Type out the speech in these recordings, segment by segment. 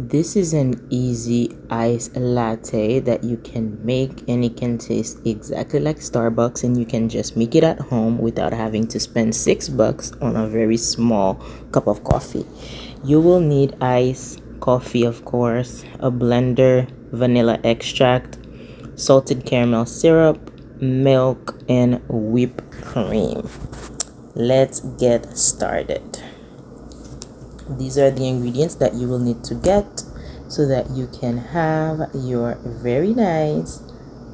This is an easy iced latte that you can make, and it can taste exactly like Starbucks, and you can just make it at home without having to spend $6 on a very small cup of coffee. You will need ice, coffee of course, a blender, vanilla extract, salted caramel syrup, milk, and whipped cream. Let's get started. These are the ingredients that you will need to get so that you can have your very nice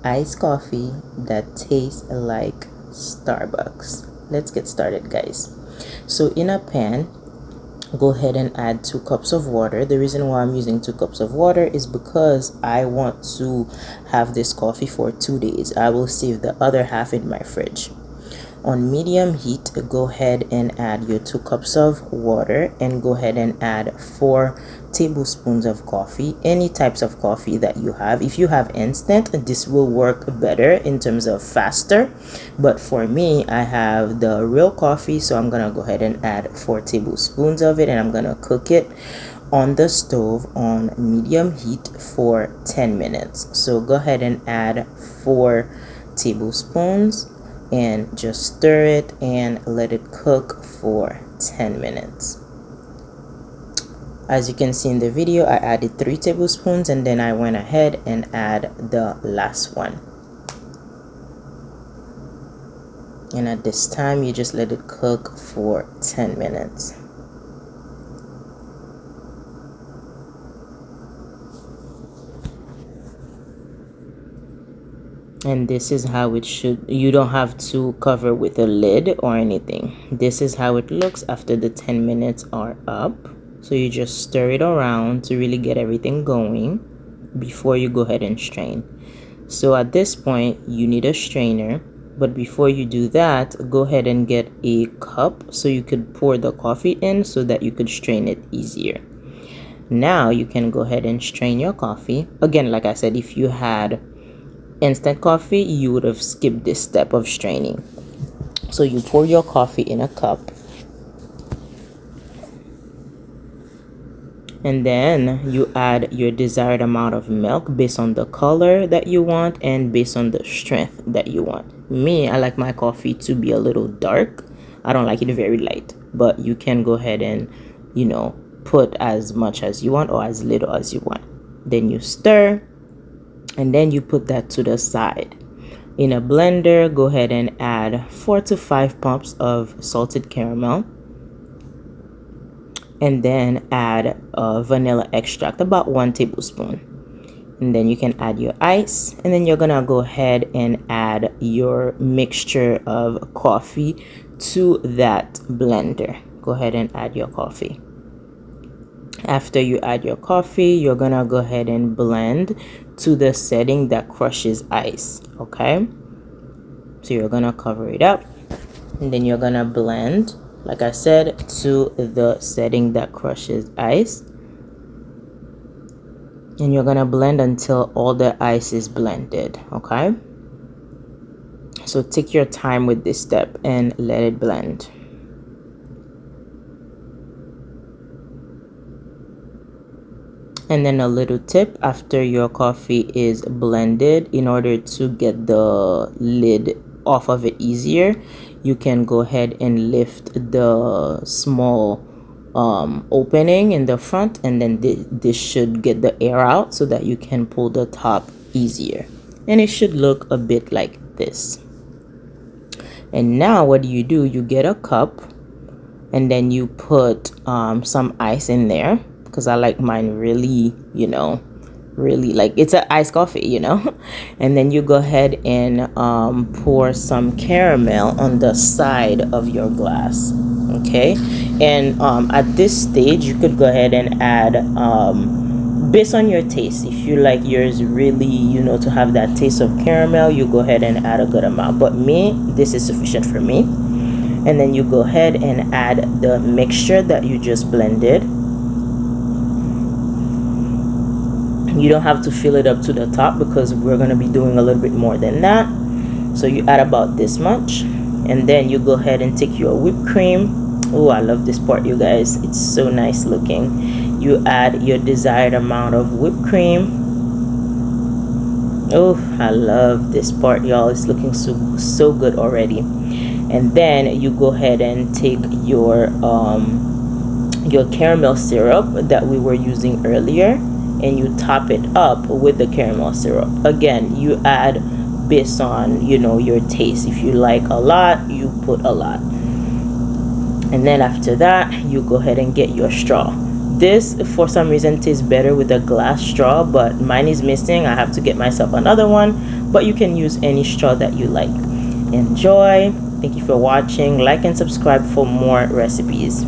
iced coffee that tastes like Starbucks. Let's get started, guys. So in a pan, go ahead and add 2 cups of water. The reason why I'm using 2 cups of water is because I want to have this coffee for 2 days. I will save the other half in my fridge. On medium heat, go ahead and add your 2 cups of water, and go ahead and add 4 tablespoons of coffee, any types of coffee that you have. If you have instant, this will work better in terms of faster, but for me, I have the real coffee, so I'm gonna go ahead and add 4 tablespoons of it, and I'm gonna cook it on the stove on medium heat for 10 minutes. So go ahead and add 4 tablespoons and just stir it and let it cook for 10 minutes. As you can see in the video, I added 3 tablespoons, and then I went ahead and add the last one. And at this time, you just let it cook for 10 minutes. And this is how it should. You don't have to cover with a lid or anything. This is how it looks after the 10 minutes are up. So you just stir it around to really get everything going before you go ahead and strain. So at this point, you need a strainer, but before you do that, go ahead and get a cup so you could pour the coffee in so that you could strain it easier. Now you can go ahead and strain your coffee. Again, like I said, if you had instant coffee, you would have skipped this step of straining. So you pour your coffee in a cup, and then you add your desired amount of milk based on the color that you want and based on the strength that you want. Me, I like my coffee to be a little dark. I don't like it very light, but you can go ahead and, put as much as you want or as little as you want. Then you stir, and then you put that to the side. In a blender, go ahead and add 4 to 5 pumps of salted caramel, and then add vanilla extract, about 1 tablespoon. And then you can add your ice, and then you're gonna go ahead and add your mixture of coffee to that blender. Go ahead and add your coffee. After you add your coffee, you're gonna go ahead and blend to the setting that crushes ice. Okay, so you're gonna cover it up, and then you're gonna blend, like I said, to the setting that crushes ice, and you're gonna blend until all the ice is blended. Okay, so take your time with this step and let it blend. And then a little tip, after your coffee is blended, in order to get the lid off of it easier, you can go ahead and lift the small opening in the front, and then this should get the air out so that you can pull the top easier. And it should look a bit like this. And now what do? You get a cup, and then you put some ice in there, because I like mine really, really like it's an iced coffee, and then you go ahead and pour some caramel on the side of your glass. Okay, and at this stage, you could go ahead and add based on your taste. If you like yours really, to have that taste of caramel, you go ahead and add a good amount, but me, this is sufficient for me. And then you go ahead and add the mixture that you just blended. You don't have to fill it up to the top because we're going to be doing a little bit more than that. So you add about this much, and then you go ahead and take your whipped cream. Oh, I love this part, you guys. It's so nice looking. You add your desired amount of whipped cream. Oh, I love this part, y'all. It's looking so good already. And then you go ahead and take your caramel syrup that we were using earlier, and you top it up with the caramel syrup. Again, you add based on your taste. If you like a lot, you put a lot. And then after that, you go ahead and get your straw. This for some reason tastes better with a glass straw, but mine is missing. I have to get myself another one, but you can use any straw that you like. Enjoy. Thank you for watching. Like and subscribe for more recipes.